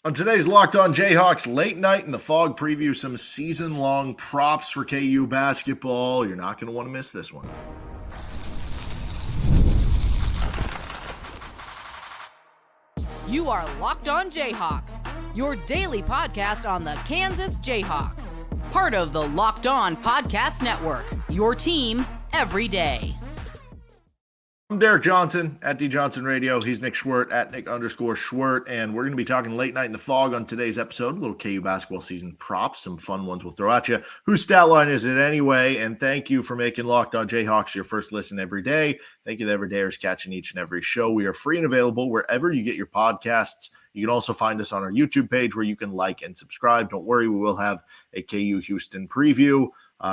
On today's Locked On Jayhawks late night in the Phog preview, some season-long props for KU basketball. You're not going to want to miss this one. You are Locked On Jayhawks, your daily podcast on the Kansas Jayhawks. Part of the Locked On Podcast Network, your team every day. I'm Derek Johnson at D Johnson Radio. He's Nick Schwert at Nick_Schwert. And we're going to be talking late night in the Phog on today's episode. A little KU basketball season props, some fun ones we'll throw at you. Whose stat line is it anyway? And thank you for making Locked On Jayhawks your first listen every day. Thank you to everydayers catching each and every show. We are free and available wherever you get your podcasts. You can also find us on our YouTube page where you can like and subscribe. Don't worry, we will have a KU Houston preview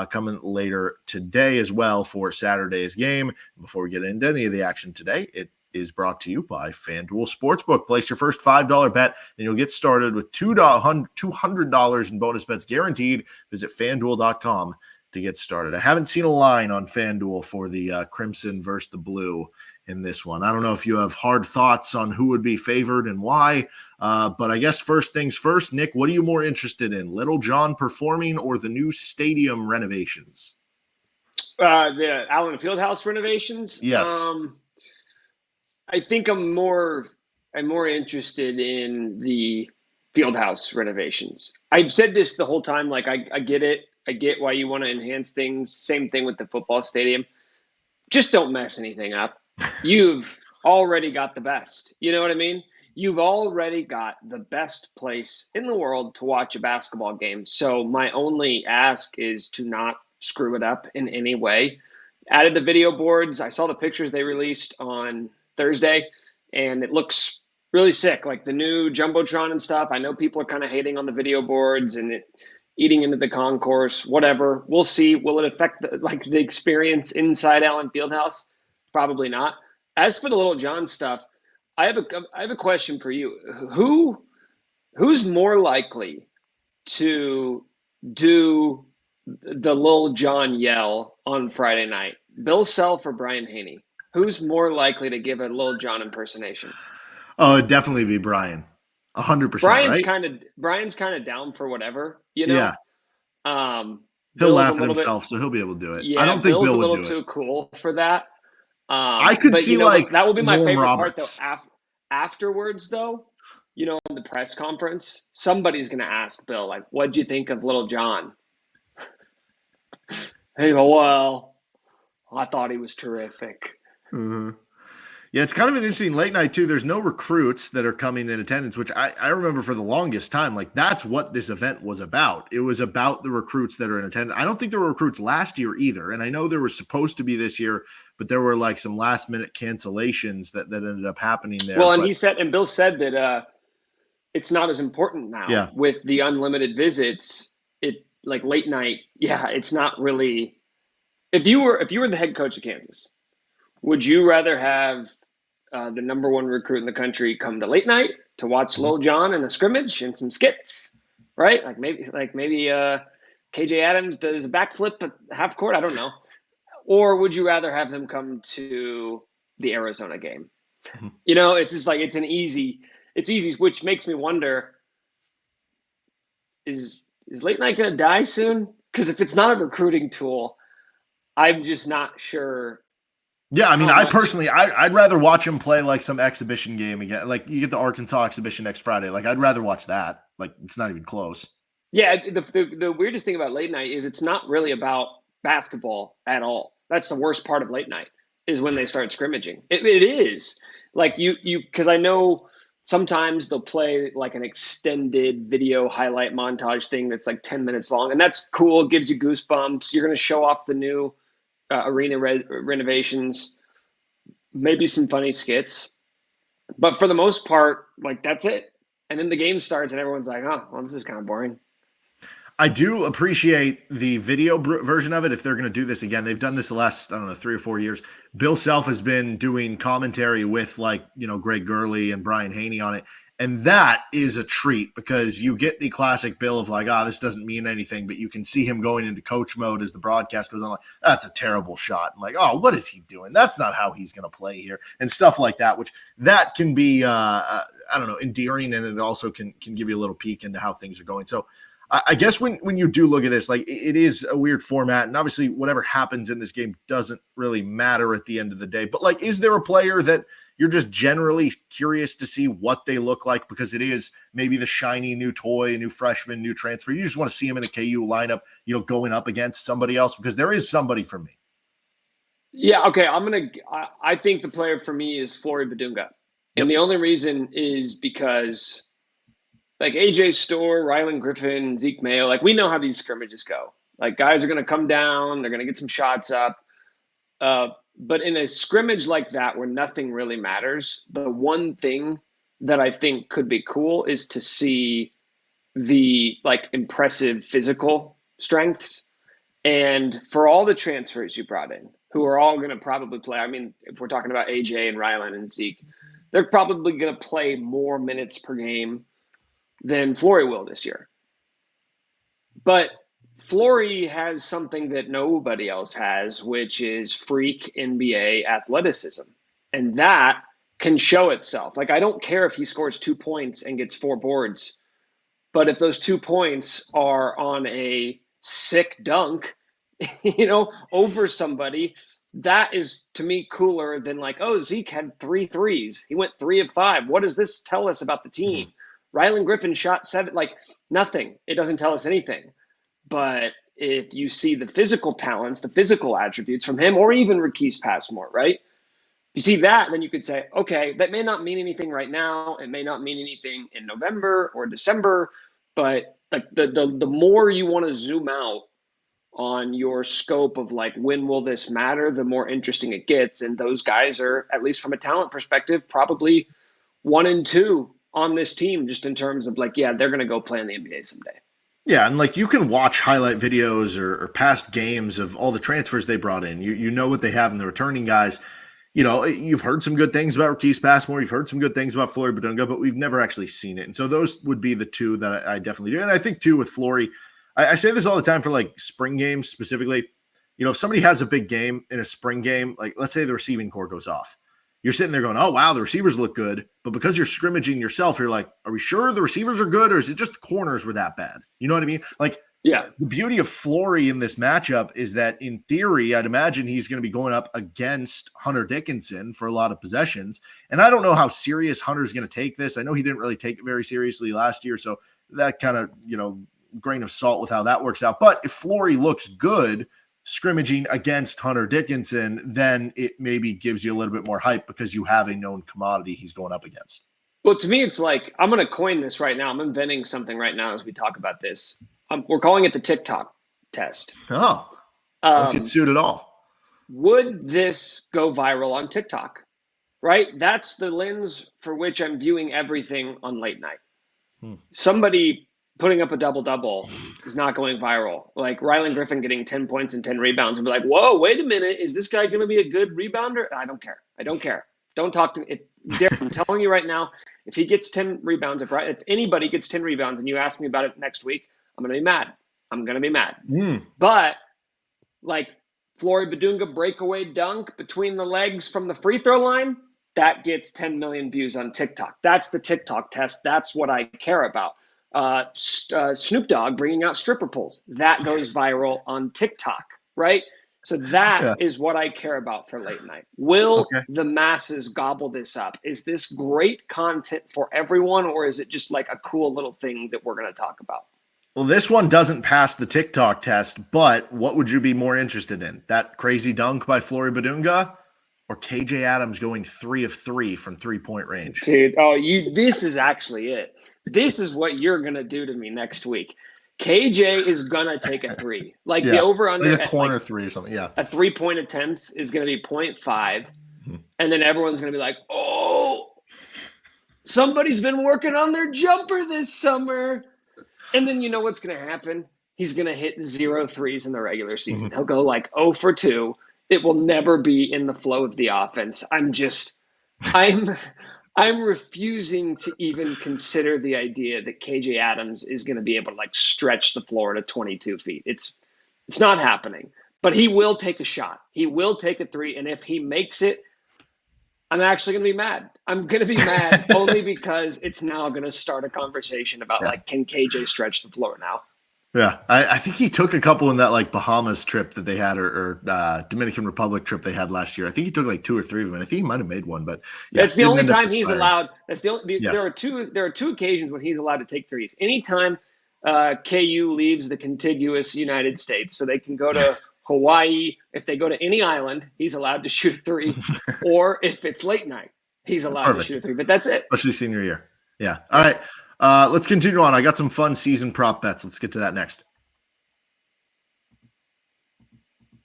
coming later today as well for Saturday's game. Before we get into any of the action today, it is brought to you by FanDuel Sportsbook. Place your first $5 bet and you'll get started with $200 in bonus bets guaranteed. Visit FanDuel.com to get started. I haven't seen a line on FanDuel for the Crimson versus the Blue in this one. I don't know if you have hard thoughts on who would be favored and why, but I guess first things first, Nick, what are you more interested in, Lil Jon performing or the new stadium renovations? The Allen Fieldhouse renovations? Yes. I think I'm more interested in the Fieldhouse renovations. I've said this the whole time, like I get it. I get why you want to enhance things. Same thing with the football stadium. Just don't mess anything up. You've already got the best. You know what I mean? You've already got the best place in the world to watch a basketball game. So my only ask is to not screw it up in any way. Added the video boards. I saw the pictures they released on Thursday, and it looks really sick, like the new Jumbotron and stuff. I know people are kind of hating on the video boards and it eating into the concourse, whatever. We'll see. Will it affect the experience inside Allen Fieldhouse? Probably not. As for the Lil Jon stuff, I have a question for you. Who's more likely to do the Lil Jon yell on Friday night? Bill Self or Brian Haney? Who's more likely to give a Lil Jon impersonation? Oh, it'd definitely be Brian. 100%. Brian's kind of down for whatever, you know. Yeah. He'll Bill's laugh at himself, so he'll be able to do it. Yeah, I don't think Bill's Bill a would little do it. too cool for that. I could see that will be my Nolan favorite Roberts. part though. Afterwards, though, in the press conference, somebody's going to ask Bill, like, "What'd you think of Lil Jon?" Hey, well, I thought he was terrific. Mm-hmm. Yeah, it's kind of an interesting late night, too. There's no recruits that are coming in attendance, which I remember for the longest time. Like, that's what this event was about. It was about the recruits that are in attendance. I don't think there were recruits last year either. And I know there were supposed to be this year, but there were like some last-minute cancellations that ended up happening there. Well, and Bill said that it's not as important now with the unlimited visits. It like late night. Yeah, it's not really. If you were the head coach of Kansas, would you rather have the number one recruit in the country come to late night to watch Lil Jon in a scrimmage and some skits, right? Like maybe KJ Adams does a backflip at half court. I don't know. Or would you rather have them come to the Arizona game? Mm-hmm. It's just like it's easy, which makes me wonder: is late night going to die soon? Because if it's not a recruiting tool, I'm just not sure. Yeah, I mean, I'd rather watch him play like some exhibition game again. Like you get the Arkansas exhibition next Friday. Like I'd rather watch that. Like it's not even close. Yeah, the weirdest thing about late night is it's not really about basketball at all. That's the worst part of late night is when they start scrimmaging. It is like you because I know sometimes they'll play like an extended video highlight montage thing that's like 10 minutes long, and that's cool. It gives you goosebumps. You're going to show off the new arena renovations, maybe some funny skits, but for the most part, like that's it. And then the game starts and everyone's like, oh, well, this is kind of boring. I do appreciate the video version of it. If they're going to do this again, they've done this the last, 3 or 4 years. Bill Self has been doing commentary with Greg Gurley and Brian Haney on it. And that is a treat because you get the classic Bill of like, this doesn't mean anything, but you can see him going into coach mode as the broadcast goes on, like, that's a terrible shot. And like, what is he doing? That's not how he's going to play here, and stuff like that, which that can be, I don't know, endearing, and it also can give you a little peek into how things are going. So I guess when you do look at this, like, it is a weird format, and obviously whatever happens in this game doesn't really matter at the end of the day. But like, is there a player that you're just generally curious to see what they look like because it is maybe the shiny new toy, new freshman, new transfer? You just want to see him in a KU lineup, going up against somebody else, because there is somebody for me. Yeah, okay. I think the player for me is Flory Badunga. And the only reason is because like AJ Storr, Rylan Griffin, Zeke Mayo, like we know how these scrimmages go. Like guys are going to come down, they're going to get some shots up. But in a scrimmage like that where nothing really matters, the one thing that I think could be cool is to see the like impressive physical strengths. And for all the transfers you brought in, who are all going to probably play, I mean, if we're talking about AJ and Rylan and Zeke, they're probably going to play more minutes per game than Flory will this year. But Flory has something that nobody else has, which is freak NBA athleticism. And that can show itself. Like, I don't care if he scores 2 points and gets 4 boards, but if those 2 points are on a sick dunk, over somebody, that is, to me, cooler than like, Zeke had 3 threes. He went 3 of 5. What does this tell us about the team? Rylan Griffin shot 7, like nothing. It doesn't tell us anything. But if you see the physical talents, the physical attributes from him, or even Rakis Passmore, right? You see that, then you could say, okay, that may not mean anything right now. It may not mean anything in November or December, but like the more you want to zoom out on your scope of like, when will this matter, the more interesting it gets. And those guys are, at least from a talent perspective, probably 1 and 2 on this team, just in terms of like, yeah, they're going to go play in the NBA someday. Yeah, and like you can watch highlight videos or past games of all the transfers they brought in. You know what they have in the returning guys. You've heard some good things about Rakis Passmore. You've heard some good things about Flory Badunga, but we've never actually seen it. And so those would be the two that I definitely do. And I think, too, with Flory, I say this all the time for, like, spring games specifically. If somebody has a big game in a spring game, like let's say the receiving core goes off. You're sitting there going, oh, wow, the receivers look good. But because you're scrimmaging yourself, you're like, are we sure the receivers are good, or is it just the corners were that bad? You know what I mean? Like, yeah, the beauty of Flory in this matchup is that in theory, I'd imagine he's going to be going up against Hunter Dickinson for a lot of possessions. And I don't know how serious Hunter's going to take this. I know he didn't really take it very seriously last year. So that kind of, grain of salt with how that works out. But if Flory looks good scrimmaging against Hunter Dickinson, then it maybe gives you a little bit more hype because you have a known commodity he's going up against. Well, to me, it's like, I'm going to coin this right now. I'm inventing something right now as we talk about this. We're calling it the TikTok test. Oh, don't get sued at all. Would this go viral on TikTok? Right? That's the lens for which I'm viewing everything on late night. Somebody putting up a double-double is not going viral. Like Rylan Griffin getting 10 points and 10 rebounds and be like, whoa, wait a minute. Is this guy going to be a good rebounder? I don't care. Don't talk to me. I'm telling you right now, if he gets 10 rebounds, if anybody gets 10 rebounds and you ask me about it next week, I'm going to be mad. But like Flory Badunga breakaway dunk between the legs from the free throw line, that gets 10 million views on TikTok. That's the TikTok test. That's what I care about. Snoop Dogg bringing out stripper poles, that goes viral on TikTok, right? So that is what I care about for late night. Will the masses gobble this up? Is this great content for everyone, or is it just like a cool little thing that we're going to talk about? Well, this one doesn't pass the TikTok test, but what would you be more interested in? That crazy dunk by Flory Badunga or KJ Adams going 3 of 3 from 3-point range? Dude, this is actually it. This is what you're going to do to me next week. KJ is going to take a 3. Like the over-under. Like a corner 3 or something, yeah. A 3-point attempts is going to be 0.5. And then everyone's going to be like, oh, somebody's been working on their jumper this summer. And then you know what's going to happen? He's going to hit 0 threes in the regular season. He'll go like 0 for 2. It will never be in the flow of the offense. I'm I'm refusing to even consider the idea that KJ Adams is going to be able to like stretch the floor to 22 feet. It's not happening. But he will take a shot. He will take a three, and if he makes it, I'm actually going to be mad. I'm going to be mad only because it's now going to start a conversation about like, can KJ stretch the floor now? Yeah, I think he took a couple in that like Bahamas trip that they had, or Dominican Republic trip they had last year. I think he took like 2 or 3 of them. And I think he might have made one, but that's the only time he's allowed. That's the only. Yes. There are two occasions when he's allowed to take threes. Anytime KU leaves the contiguous United States, so they can go to Hawaii. If they go to any island, he's allowed to shoot a 3, or if it's late night, he's allowed to shoot a 3. But that's it. Especially senior year. Yeah. All right. Let's continue on. I got some fun season prop bets. Let's get to that next.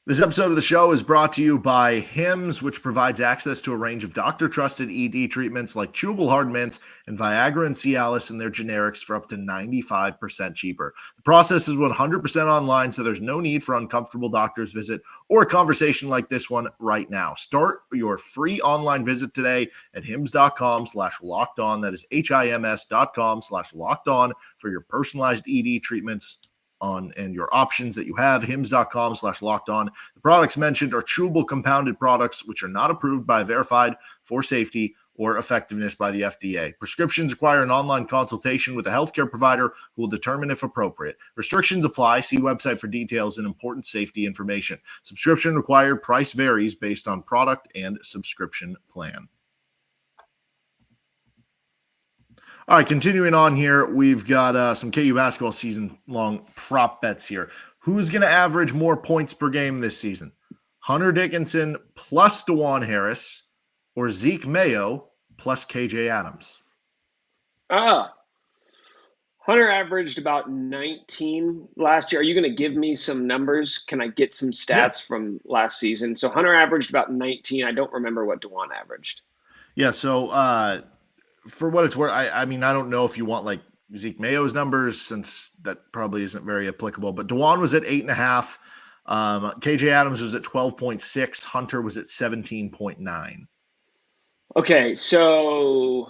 This episode of the show is brought to you by HIMSHims, which provides access to a range of doctor-trusted ED treatments like chewable hard mints and Viagra and Cialis and their generics for up to 95% cheaper. The process is 100% online, so there's no need for uncomfortable doctor's visit or a conversation like this one right now. Start your free online visit today at hims.com/lockedon. That is HIMS.com/lockedon for your personalized ED treatments and your options that you have. hims.com/lockedon. The products mentioned are chewable compounded products which are not approved by verified for safety or effectiveness by the FDA. Prescriptions require an online consultation with a healthcare provider who will determine if appropriate. Restrictions apply. See website for details and important safety information. Subscription required. Price varies based on product and subscription plan. All right, continuing on here, we've got some KU basketball season-long prop bets here. Who's going to average more points per game this season? Hunter Dickinson plus Dajuan Harris or Zeke Mayo plus KJ Adams? Hunter averaged about 19 last year. Are you going to give me some numbers? Can I get some stats from last season? So Hunter averaged about 19. I don't remember what Dajuan averaged. Yeah, so for what it's worth, I mean, I don't know if you want like Zeke Mayo's numbers since that probably isn't very applicable, but Dajuan was at 8.5. KJ Adams was at 12.6. Hunter was at 17.9. Okay, so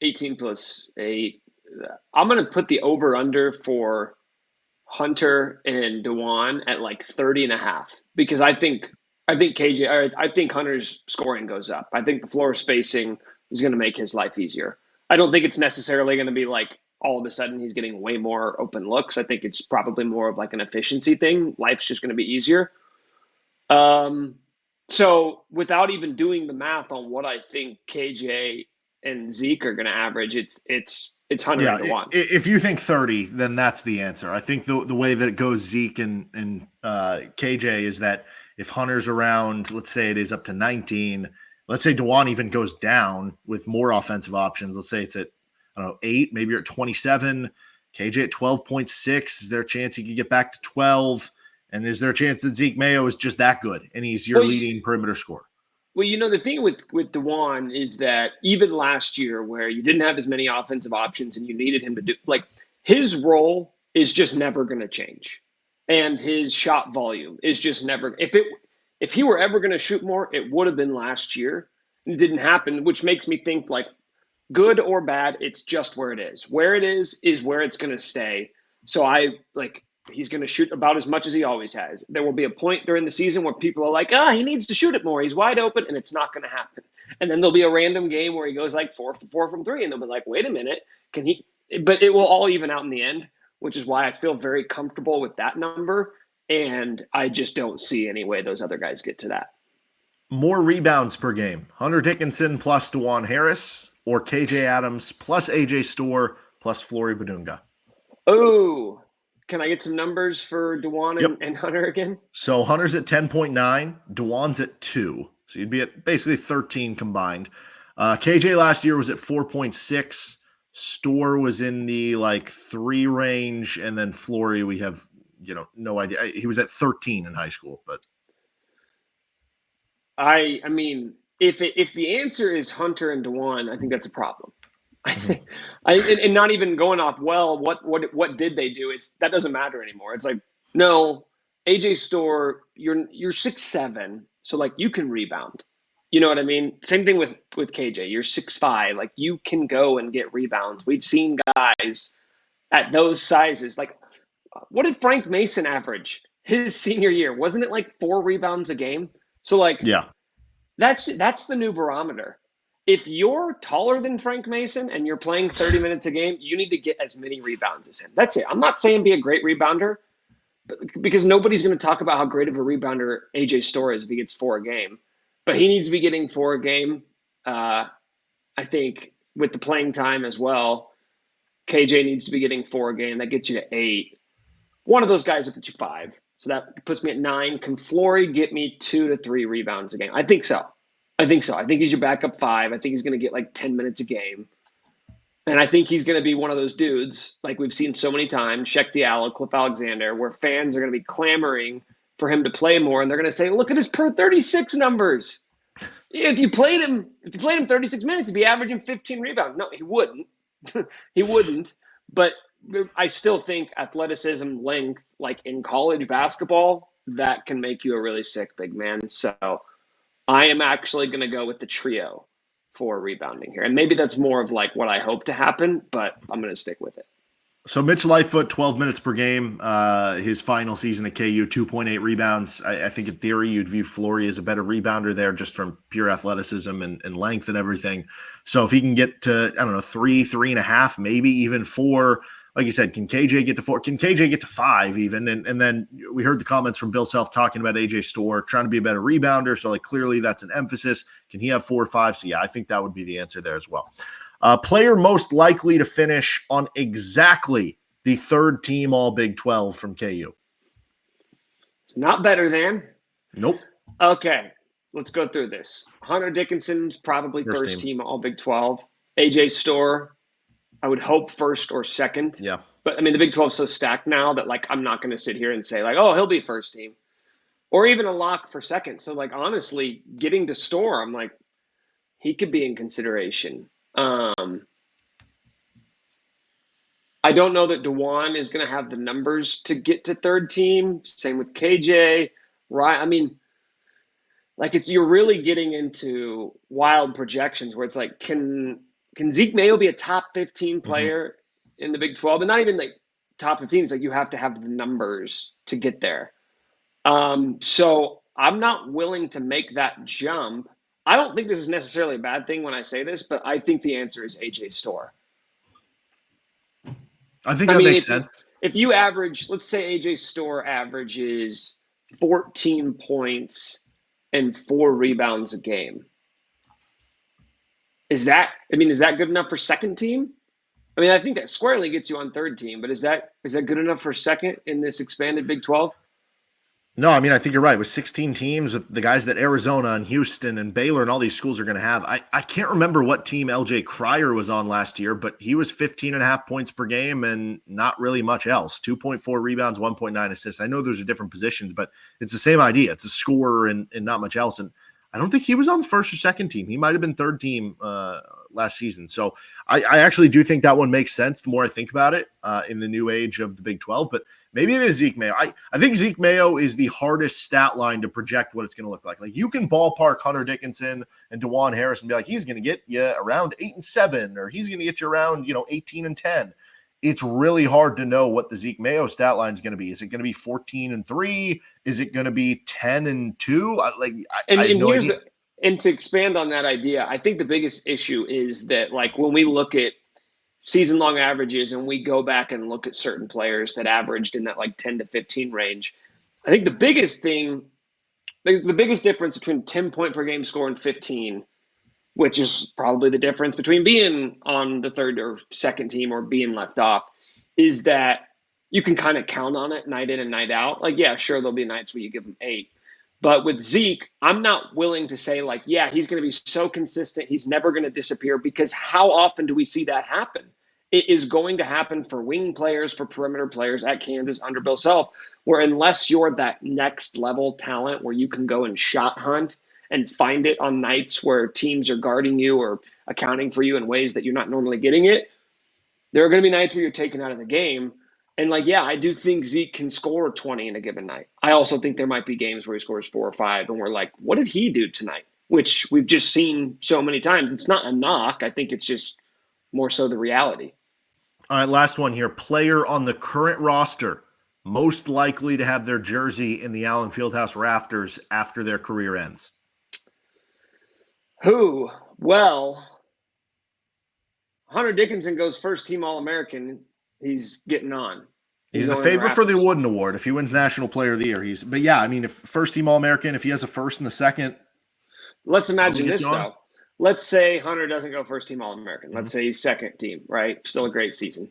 18 plus 8. I'm going to put the over-under for Hunter and Dajuan at like 30.5 because I think Hunter's scoring goes up. I think the floor spacing is going to make his life easier. I don't think it's necessarily going to be like all of a sudden he's getting way more open looks. I think it's probably more of like an efficiency thing. Life's just going to be easier. So without even doing the math on what I think KJ and Zeke are going to average, it's Hunter and Dajuan. If you think 30, then that's the answer. I think the way that it goes Zeke and KJ is that if Hunter's around, let's say it is up to 19, let's say Dajuan even goes down with more offensive options. Let's say it's at, 8, maybe you're at 27. KJ at 12.6. Is there a chance he could get back to 12? And is there a chance that Zeke Mayo is just that good and he's your leading perimeter scorer? Well, the thing with Dajuan is that even last year where you didn't have as many offensive options and you needed him to do, like, his role is just never going to change. And his shot volume is just never – if he were ever going to shoot more, it would have been last year. It didn't happen, which makes me think, like, good or bad, it's just where it is. Where it is where it's going to stay. So he's going to shoot about as much as he always has. There will be a point during the season where people are like, he needs to shoot it more. He's wide open, and it's not going to happen. And then there'll be a random game where he goes like 4 for 4 from 3, and they'll be like, wait a minute, can he? But it will all even out in the end, which is why I feel very comfortable with that number. And I just don't see any way those other guys get to that. More rebounds per game. Hunter Dickinson plus Dajuan Harris or KJ Adams plus AJ Storr plus Flory Badunga. Oh, can I get some numbers for Dajuan and Hunter again? So Hunter's at 10.9. Dajuan's at 2. So you'd be at basically 13 combined. KJ last year was at 4.6. Storr was in the 3 range. And then Flory, we have, no idea. He was at 13 in high school, but. I mean, if the answer is Hunter and Dajuan, I think that's a problem. Mm-hmm. And not even going off, what did they do? That doesn't matter anymore. It's like, no, AJ Storr, you're 6'7", so you can rebound. You know what I mean? Same thing with KJ. You're 6'5". Like, you can go and get rebounds. We've seen guys at those sizes. Like, what did Frank Mason average his senior year? Wasn't it like 4 rebounds a game? So, like, Yeah. that's the new barometer. If you're taller than Frank Mason and you're playing 30 minutes a game, you need to get as many rebounds as him. That's it. I'm not saying be a great rebounder, because nobody's going to talk about how great of a rebounder AJ Storr is if he gets 4 a game. But he needs to be getting 4 a game. I think with the playing time as well, KJ needs to be getting 4 a game. That gets you to 8. One of those guys will get you 5. So that puts me at 9. Can Flory get me 2 to 3 rebounds a game? I think so. I think he's your backup 5. I think he's going to get like 10 minutes a game. And I think he's going to be one of those dudes, like we've seen so many times, Sheck Diallo, Cliff Alexander, where fans are going to be clamoring for him to play more. And they're going to say, look at his per 36 numbers. If you played him 36 minutes, he'd be averaging 15 rebounds. No, he wouldn't. He wouldn't. But I still think athleticism, length, like in college basketball, that can make you a really sick big man. So I am actually going to go with the trio for rebounding here. And maybe that's more of like what I hope to happen, but I'm going to stick with it. So Mitch Lightfoot, 12 minutes per game, his final season at KU, 2.8 rebounds. I think in theory you'd view Flory as a better rebounder there just from pure athleticism and length and everything. So if he can get to, 3, 3.5, maybe even 4, like you said, can KJ get to 4? Can KJ get to 5 even? And then we heard the comments from Bill Self talking about AJ Storr trying to be a better rebounder. So like clearly that's an emphasis. Can he have 4 or 5? So yeah, I think that would be the answer there as well. Player most likely to finish on exactly the 3rd team All Big 12 from KU. Not better than. Nope. Okay, let's go through this. Hunter Dickinson's probably first team All Big 12. AJ Storr, I would hope 1st or 2nd. Yeah. But I mean, the Big 12 is so stacked now that like I'm not going to sit here and say like, oh, he'll be first team, or even a lock for 2nd. So like honestly, getting to Storr, I'm like, he could be in consideration. I don't know that Dajuan is going to have the numbers to get to 3rd team. Same with KJ, right? I mean, like you're really getting into wild projections where it's like, can Zeke Mayo be a top 15 player in the Big 12? And not even like top 15. It's like you have to have the numbers to get there. So I'm not willing to make that jump. I don't think this is necessarily a bad thing when I say this, but I think the answer is AJ Storr. I think that makes sense. If you average, let's say AJ Storr averages 14 points and 4 rebounds a game. Is that good enough for 2nd team? I mean, I think that squarely gets you on 3rd team, but is that good enough for 2nd in this expanded Big 12? No, I mean, I think you're right. With 16 teams, with the guys that Arizona and Houston and Baylor and all these schools are going to have, I can't remember what team LJ Cryer was on last year, but he was 15.5 points per game and not really much else. 2.4 rebounds, 1.9 assists. I know those are different positions, but it's the same idea. It's a scorer and not much else. And I don't think he was on the 1st or 2nd team. He might have been 3rd team last season. So I actually do think that one makes sense the more I think about it in the new age of the Big 12. But maybe it is Zeke Mayo. I think Zeke Mayo is the hardest stat line to project what it's going to look like. Like you can ballpark Hunter Dickinson and Dajuan Harris and be like, he's going to get you around 8 and 7, or he's going to get you around 18 and 10. It's really hard to know what the Zeke Mayo stat line is going to be. Is it going to be 14 and 3? Is it going to be 10 and 2? I have no idea. And to expand on that idea, I think the biggest issue is that like when we look at season-long averages and we go back and look at certain players that averaged in that like 10 to 15 range, I think the biggest thing, the biggest difference between 10 point per game score and 15, which is probably the difference between being on the 3rd or 2nd team or being left off, is that you can kind of count on it night in and night out. Like, yeah, sure, there'll be nights where you give him 8. But with Zeke, I'm not willing to say like, yeah, he's going to be so consistent. He's never going to disappear, because how often do we see that happen? It is going to happen for wing players, for perimeter players at Kansas under Bill Self, where unless you're that next level talent where you can go and shot hunt and find it on nights where teams are guarding you or accounting for you in ways that you're not normally getting it, there are going to be nights where you're taken out of the game. And like, yeah, I do think Zeke can score 20 in a given night. I also think there might be games where he scores 4 or 5 and we're like, what did he do tonight? which we've just seen so many times. It's not a knock. I think it's just more so the reality. All right, last one here. Player on the current roster most likely to have their jersey in the Allen Fieldhouse rafters after their career ends. Who? Well, Hunter Dickinson goes first team All-American. He's getting on. He's the favorite for the Wooden Award. If he wins National Player of the Year, but yeah, I mean, if first team All-American, if he has a first and a second. Let's imagine this, though. Let's say Hunter doesn't go first team All-American. Mm-hmm. Let's say he's second team, right? Still a great season.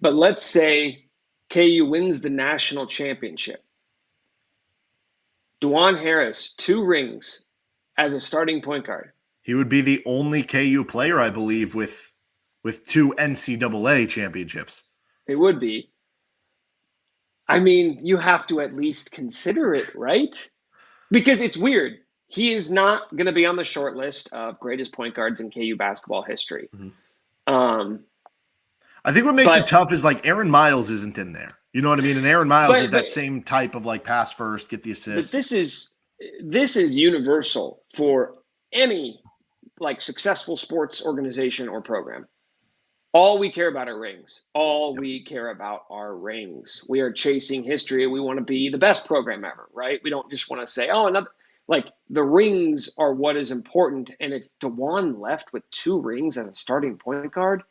But let's say KU wins the national championship. Dajuan Harris, 2 rings as a starting point guard. He would be the only KU player, I believe, with 2 NCAA championships. It would be. I mean, you have to at least consider it, right? Because it's weird. He is not going to be on the short list of greatest point guards in KU basketball history. Mm-hmm. I think what makes it tough is like Aaron Miles isn't in there. You know what I mean? And Aaron Miles is that same type of like pass first, get the assist. But this is universal for any like successful sports organization or program. All we care about are rings. All we care about are rings. We are chasing history. We want to be the best program ever, right? We don't just want to say, oh, another. Like, the rings are what is important. And if Dajuan left with 2 rings as a starting point guard,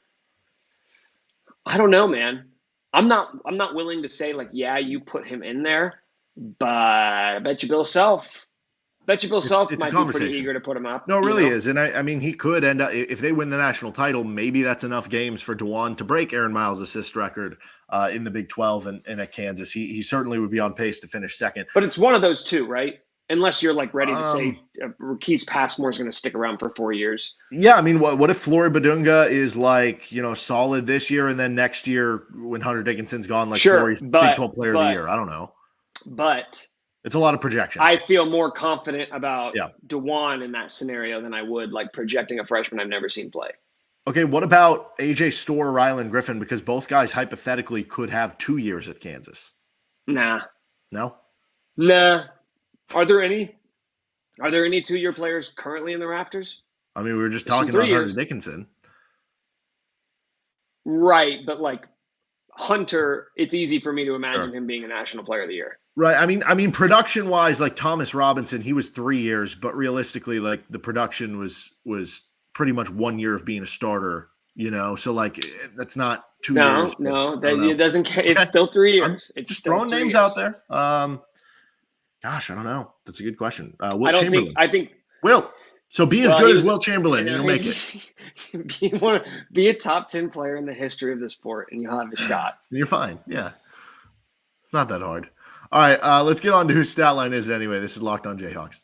I don't know, man. I'm not willing to say, like, yeah, you put him in there. But I bet you Bill Self might be pretty eager to put him up. No, it really is. And I mean, he could end up, if they win the national title, maybe that's enough games for Dajuan to break Aaron Miles' assist record in the Big 12 and at Kansas. He certainly would be on pace to finish second. But it's one of those 2, right? Unless you're like ready to say Marquise Passmore is going to stick around for 4 years. Yeah, I mean, what if Flory Badunga is like, solid this year and then next year when Hunter Dickinson's gone, like Flory's Big 12 Player of the Year? I don't know. But it's a lot of projection. I feel more confident about Dajuan in that scenario than I would like projecting a freshman I've never seen play. Okay, what about AJ Storr or Rylan Griffin? Because both guys hypothetically could have 2 years at Kansas. Nah. No? Nah. Are there any 2-year players currently in the rafters? I mean, we were just talking about Hunter Dickinson. Right, but like Hunter, it's easy for me to imagine him being a National Player of the Year. Right. I mean, production-wise, like Thomas Robinson, he was 3 years, but realistically, like the production was pretty much 1 year of being a starter. So like that's not 2 years. No, it doesn't. It's still 3 years. It's just throwing names out there. Gosh, I don't know. That's a good question. Will Chamberlain. I think Will. So be as good as Will Chamberlain, and you'll make it. You want to be a top 10 player in the history of the sport, and you'll have a shot. You're fine. Yeah, it's not that hard. All right, let's get on to whose stat line is it anyway. This is Locked On Jayhawks.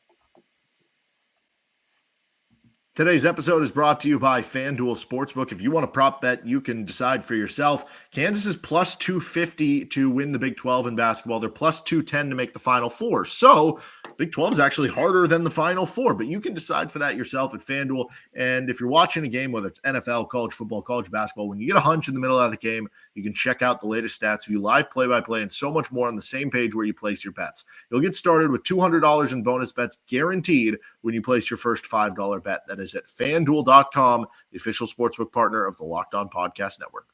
Today's episode is brought to you by FanDuel Sportsbook. If you want a prop bet, you can decide for yourself. Kansas is plus 250 to win the Big 12 in basketball. They're plus 210 to make the Final Four. So Big 12 is actually harder than the Final Four, but you can decide for that yourself at FanDuel. And if you're watching a game, whether it's NFL, college football, college basketball, when you get a hunch in the middle of the game, you can check out the latest stats, view live play-by-play, and so much more on the same page where you place your bets. You'll get started with $200 in bonus bets guaranteed when you place your first $5 bet. That is at FanDuel.com, the official sportsbook partner of the Locked On Podcast Network.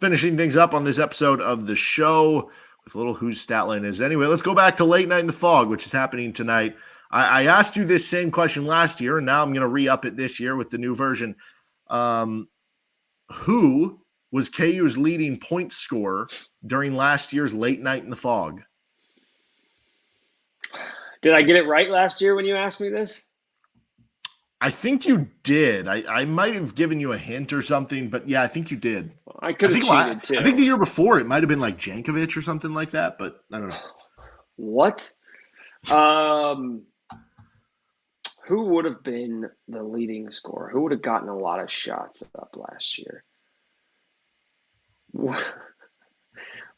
Finishing things up on this episode of the show with a little whose stat line is. Anyway, let's go back to late night in the Phog, which is happening tonight. I asked you this same question last year, and now I'm going to re-up it this year with the new version. Who was KU's leading point scorer during last year's late night in the Phog? Did I get it right last year when you asked me this? I think you did. I might have given you a hint or something, but yeah, I think you did. I could have cheated too. I think the year before it might have been like Jankovic or something like that, but I don't know. What? Who would have been the leading scorer? Who would have gotten a lot of shots up last year?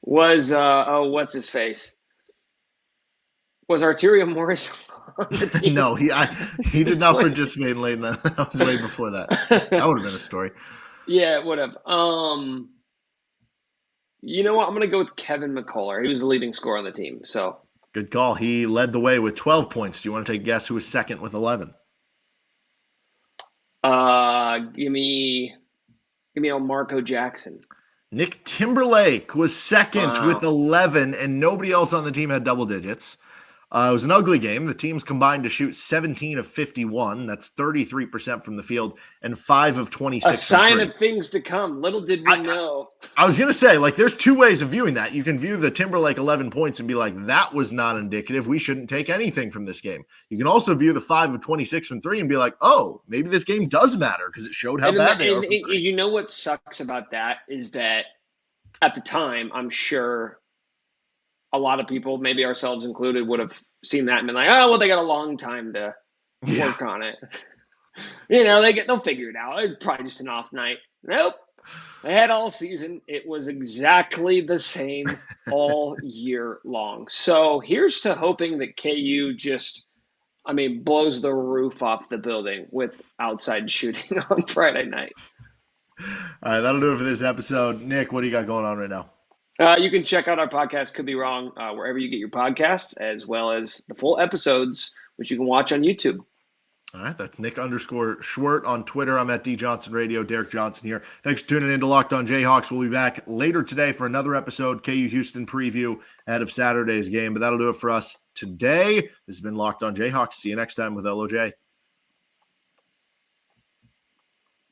Was what's his face? Was Arterio Morris on the team? No, he did not participate late in that. That was way before that. That would have been a story. Yeah, it would have. You know what? I'm going to go with Kevin McCullar. He was the leading scorer on the team. So Good call. He led the way with 12 points. Do you want to take a guess who was second with 11? Give me Marco Jackson. Nick Timberlake was second with 11, and nobody else on the team had double digits. It was an ugly game. The teams combined to shoot 17 of 51. That's 33% from the field and 5 of 26. A sign of things to come. Little did we know. I was going to say, like, there's two ways of viewing that. You can view the Timberlake 11 points and be like, that was not indicative. We shouldn't take anything from this game. You can also view the 5 of 26 from 3 and be like, oh, maybe this game does matter because it showed how bad they are from 3. You know what sucks about that is that at the time, I'm sure a lot of people, maybe ourselves included, would have seen that and been like, oh, well, they got a long time to work on it. They'll figure it out. It's probably just an off night. Nope. They had all season. It was exactly the same all year long. So here's to hoping that KU blows the roof off the building with outside shooting on Friday night. All right, that'll do it for this episode. Nick, what do you got going on right now? You can check out our podcast, Could Be Wrong, wherever you get your podcasts, as well as the full episodes, which you can watch on YouTube. All right, that's Nick_Schwert on Twitter. I'm at D Johnson Radio. Derek Johnson here. Thanks for tuning in to Locked On Jayhawks. We'll be back later today for another episode, KU Houston preview ahead of Saturday's game. But that'll do it for us today. This has been Locked On Jayhawks. See you next time with LOJ.